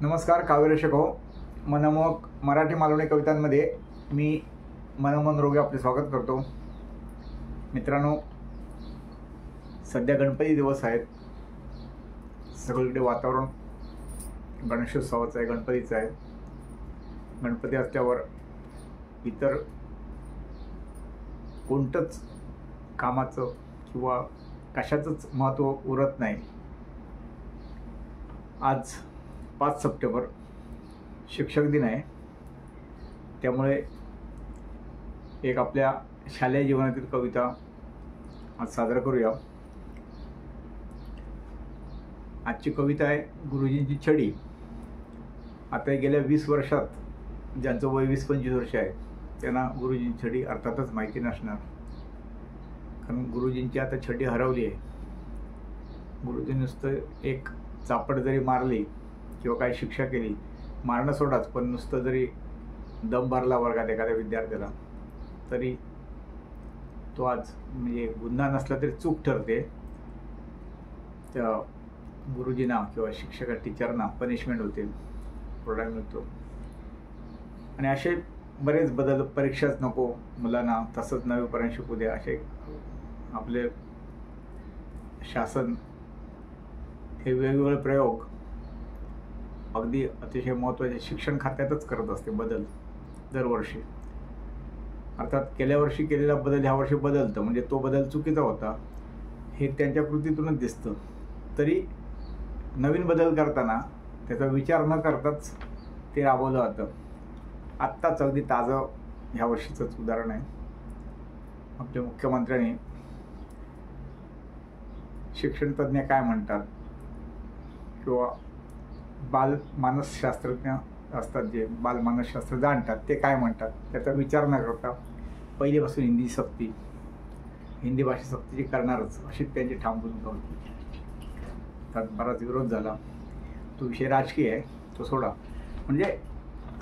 नमस्कार काव्यरक्षक हो. मनमोहक मराठी मालवणी कवितांमध्ये मी मनमोहन रोगे आपले स्वागत करतो. मित्रांनो, सध्या गणपती दिवस आहेत. सगळीकडे वातावरण गणेशोत्सवाचं आहे, गणपतीचं आहे. गणपती असल्यावर इतर कोणतंच कामाचं किंवा कशाचंच महत्त्व उरत नाही. आज 5 सप्टेंबर शिक्षक दिन आहे. त्यामुळे एक आपल्या शालेय जीवनातील कविता आज सादर करूया. आजची कविता आहे गुरुजींची छडी. आता गेल्या 20 वर्षात ज्यांचं वय 20-25 वर्ष आहे त्यांना गुरुजींची छडी अर्थातच माहिती नसणार, कारण गुरुजींची आता छडी हरवली आहे. गुरुजी नुसतं एक चापट जरी मारली किंवा काही शिक्षा केली, मारणं सोडाच, पण नुसतं जरी दम भरला वर्गात एखाद्या विद्यार्थ्याला तरी तो आज म्हणजे गुन्हा नसला तरी चूक ठरते. त्या गुरुजींना किंवा शिक्षका टीचरना पनिशमेंट होते, प्रोग्राम मिळतो. आणि असे बरेच बदल. परीक्षाच नको मुलांना, तसंच 9वीपर्यंत शिकू द्या, असे आपले शासन हे वेगवेगळे प्रयोग अगदी अतिशय महत्त्वाचे शिक्षण खात्यातच करत असते बदल दरवर्षी. अर्थात गेल्या वर्षी केलेला बदल ह्या वर्षी बदलतं, म्हणजे तो बदल चुकीचा होता हे त्यांच्या कृतीतूनच दिसतं. तरी नवीन बदल करताना त्याचा विचार न करताच ते राबवलं जातं. आत्ताच अगदी ताजं ह्या वर्षीचंच उदाहरण आहे. आपल्या मुख्यमंत्र्यांनी शिक्षणतज्ञ काय म्हणतात किंवा बालमानसशास्त्रज्ञ असतात, जे बालमानसशास्त्र जाणतात, ते काय म्हणतात त्याचा विचार न करता पहिल्यापासून हिंदी भाषा सक्तीची करणारच अशी त्यांची ठाम भूमिका होती. त्यात बराच विरोध झाला. तो विषय राजकीय आहे, तो सोडा. म्हणजे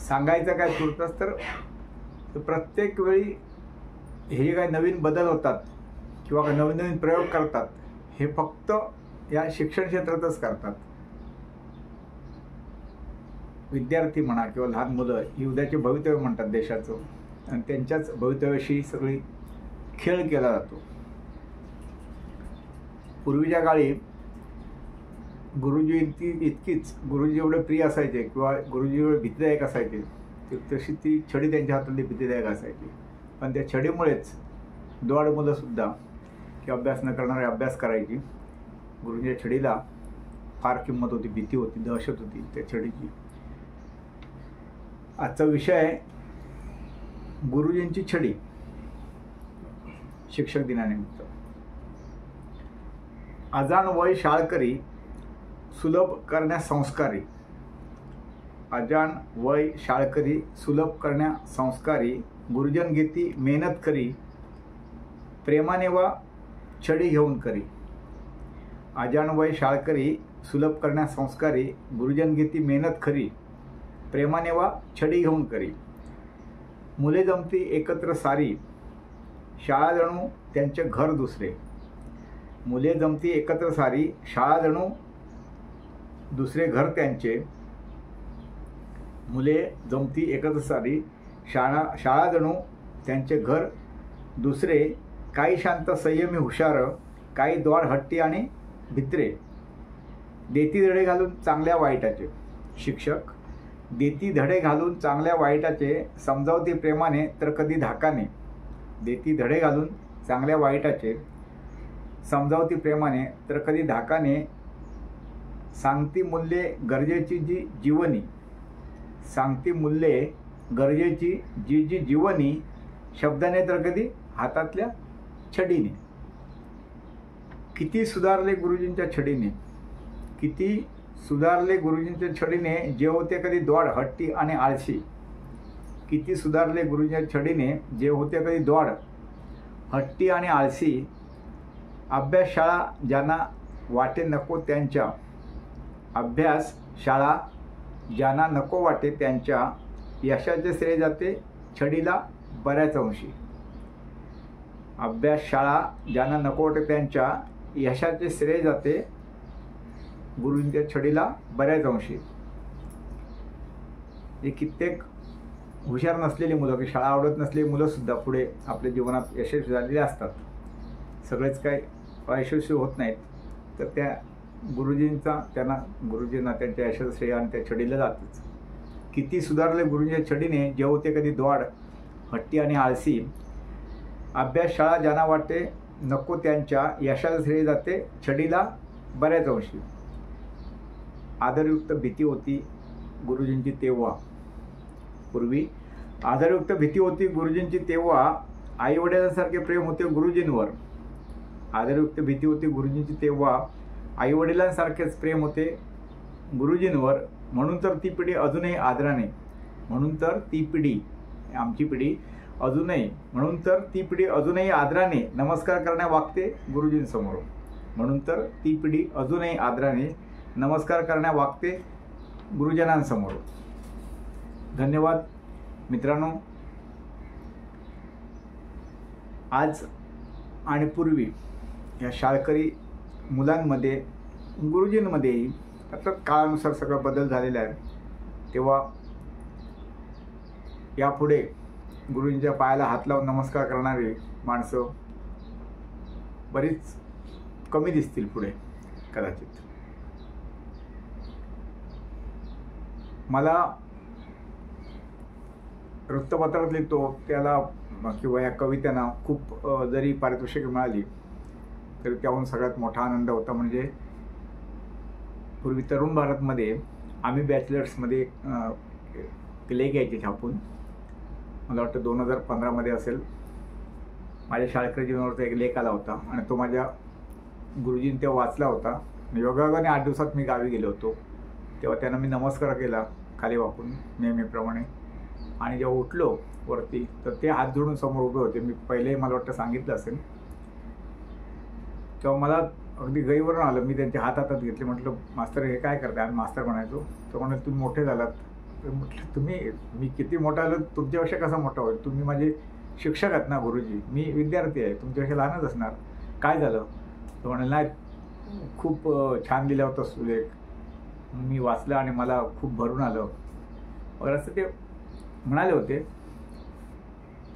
सांगायचं काय तुर्तास तर प्रत्येक वेळी हे जे काही नवीन बदल होतात किंवा नवीन नवीन प्रयोग करतात हे फक्त या शिक्षण क्षेत्रातच करतात. विद्यार्थी म्हणा किंवा लहान मुलं ही उद्याचे भवितव्य म्हणतात देशाचं, आणि त्यांच्याच भवितव्याशी सगळी खेळ केला जातो. पूर्वीच्या काळी गुरुजी इतकीच गुरुजी एवढे प्रिय असायचे किंवा गुरुजी एवढे भीतीदायक असायचे, तशी ती छडी त्यांच्या हातातली भीतीदायक असायची. पण त्या छडीमुळेच द्वाड मुलंसुद्धा किंवा अभ्यास न करणारे अभ्यास करायची. गुरुजीच्या छडीला फार किंमत होती, भीती होती, दहशत होती त्या छडीची. आजचा विषय आहे गुरुजींची छडी शिक्षक दिनानिमित्त. अजाण वय शाळकरी सुलभ करण्या संस्कारी. अजाण वय शाळकरी सुलभ करण्या संस्कारी. गुरुजन घेती मेहनत करी, प्रेमाने वा छडी घेऊन करी. अजाण वय शाळकरी सुलभ करण्या संस्कारी. गुरुजन घेती मेहनत खरी, प्रेमाने वा छडी घेऊन करी. मुले जमती एकत्र सारी, शाळा जणू त्यांचे घर दुसरे. मुले जमती एकत्र सारी, शाळा जणू दुसरे घर त्यांचे. मुले जमती एकत्र सारी, शाळा जणू त्यांचे घर दुसरे. काही शांत संयमी हुशार, काही द्वाड हट्टी आणि भित्रे. देती धडे घालून चांगल्या वाईटाचे. शिक्षक देती धडे घालून चांगल्या वाईटाचे, समजावती प्रेमाने तर कधी धाकाने. देती धडे घालून चांगल्या वाईटाचे, समजावती प्रेमाने तर कधी धाकाने. सांगती मूल्ये गरजेची जी जीवनी. सांगती मूल्ये गरजेची जी जी जीवनी. शब्दाने तर कधी हातातल्या छडीने. किती सुधारले गुरुजींच्या छडीने. किती सुधारले गुरुजींच्या छडीने, जे होते कधी द्वाड हट्टी आणि आळशी. किती सुधारले गुरुजींच्या छडीने, जे होते कधी द्वाड हट्टी आणि आळशी. अभ्यास शाळा ज्यांना वाटे नको त्यांच्या. अभ्यास शाळा ज्यांना नको वाटे त्यांच्या. यशाचे श्रेय जाते छडीला बऱ्याच अंशी. अभ्यास शाळा ज्यांना नको वाटे त्यांच्या. यशाचे श्रेय जाते गुरुजींच्या छडीला बऱ्याच अंशी. जे कित्येक हुशार नसलेली मुलं की शाळा आवडत नसलेली मुलंसुद्धा पुढे आपल्या जीवनात यशस्वी झालेली असतात. सगळेच काय अयशस्वी होत नाहीत. तर त्या गुरुजींना त्यांच्या यशाचं श्रेय आणि त्या छडीला जातच. किती सुधारले गुरुजींच्या छडीने, जे होते कधी द्वाड, हट्टी आणि आळसी, अभ्यास शाळा ज्यांना वाटते नको त्यांच्या यशाचं श्रेय जाते छडीला बऱ्याच अंशी. आदरयुक्त भीती होती गुरुजींची तेव्हा. पूर्वी आदरयुक्त भीती होती गुरुजींची तेव्हा. आईवडिलांसारखे प्रेम होते गुरुजींवर. आदरयुक्त भीती होती गुरुजींची तेव्हा. आईवडिलांसारखेच प्रेम होते गुरुजींवर. म्हणून तर ती पिढी अजूनही आदराने, म्हणून तर ती पिढी, आमची पिढी अजूनही, म्हणून तर ती पिढी अजूनही आदराने नमस्कार करण्या वागते गुरुजींसमोर. म्हणून तर ती पिढी अजूनही आदराने नमस्कार करण्या वागते गुरुजनांसमोर. धन्यवाद मित्रांनो. आज आणि पूर्वी या शाळकरी मुलांमध्ये, गुरुजींमध्येही आता काळानुसार सगळा बदल झालेला आहे. तेव्हा यापुढे गुरुजींच्या पायाला हात लावून नमस्कार करणारी माणसं बरीच कमी दिसतील पुढे कदाचित. मला वृत्तपत्रात लिहितो त्याला किंवा या कवितेना खूप जरी पारितोषिकं मिळाली तरी त्याहून सगळ्यात मोठा आनंद होता. म्हणजे पूर्वी तरुण भारतमध्ये आम्ही बॅचलर्समध्ये लेख यायचे छापून. मला वाटतं 2015मध्ये असेल. माझ्या शाळकरी जीवनावरचा एक लेख आला होता आणि तो माझ्या गुरुजींनी तेव्हा वाचला होता. योगायोगाने 8 दिवसात मी गावी गेलो होतो. तेव्हा त्यांना मी नमस्कार केला खाली वाकून नेहमीप्रमाणे. आणि जेव्हा उठलो वरती तर ते हात जोडून समोर उभे होते. मी पहिले मला वाटतं सांगितलं असेल. तेव्हा मला अगदी गैरवरून आलं. मी त्यांचे हातात घेतले. म्हटलं मास्तर हे काय करताय? आम्ही मास्तर म्हणायचो. तो म्हणाले तुम्ही मोठे झालात. तर म्हटलं मी किती मोठा आलो तुमच्यापेक्षा कसा मोठा होईल? तुम्ही माझे शिक्षक आहात ना गुरुजी. मी विद्यार्थी आहे, तुमच्यापेक्षा लहानच असणार. काय झालं? तो म्हणाले नाही खूप छान लिहिला होता सुलेख. मी वाचलं आणि मला खूप भरून आलं वगैरे असं ते म्हणाले होते.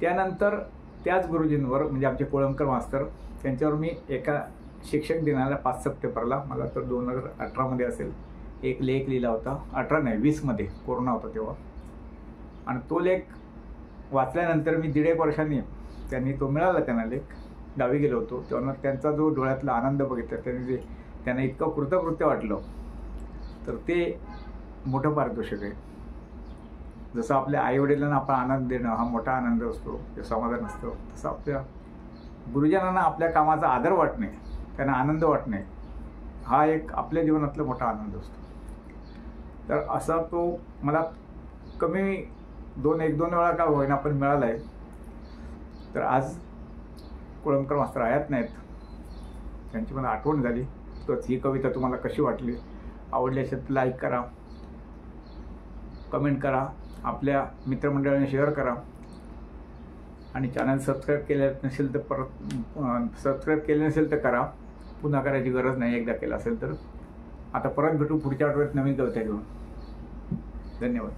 त्यानंतर त्याच गुरुजींवर म्हणजे आमचे कोळंबकर मास्तर त्यांच्यावर मी एका शिक्षक दिनाला 5 सप्टेंबरला मला तर 2018मध्ये असेल एक लेख लिहिला होता. 18 नाही 20मध्ये कोरोना होता तेव्हा. आणि तो लेख वाचल्यानंतर मी 1.5 वर्षांनी त्यांनी तो मिळाला त्यांना लेख. गावी गेलो होतो तेव्हा त्यांचा जो डोळ्यातला आनंद बघितला त्यांना इतकं कृतकृत्य वाटलं. तर ते मोठं पारितोषिक आहे. जसं आपल्या आईवडिलांना आपण आनंद देणं हा मोठा आनंद असतो, ते समाधान असतं, तसं आपल्या गुरुजनांना आपल्या कामाचा आदर वाटणे, त्यांना आनंद वाटणे हा एक आपल्या जीवनातला मोठा आनंद असतो. तर असा तो मला कमी 1-2 वेळा का होईना पण मिळाला आहे. तर आज कोळंबकर मास्तर आयात नाहीत, त्यांची मला आठवण झाली. तर ही कविता तुम्हाला कशी वाटली? आवडली असेल तर लाईक करा, कमेंट करा, आपल्या मित्रमंडळाने शेअर करा आणि चॅनल सबस्क्राईब केलं नसेल तर करा. पुन्हा करायची गरज नाही एकदा केलं असेल तर. आता परत भेटू पुढच्या आठवड्यात नवीन कविता घेऊन. धन्यवाद.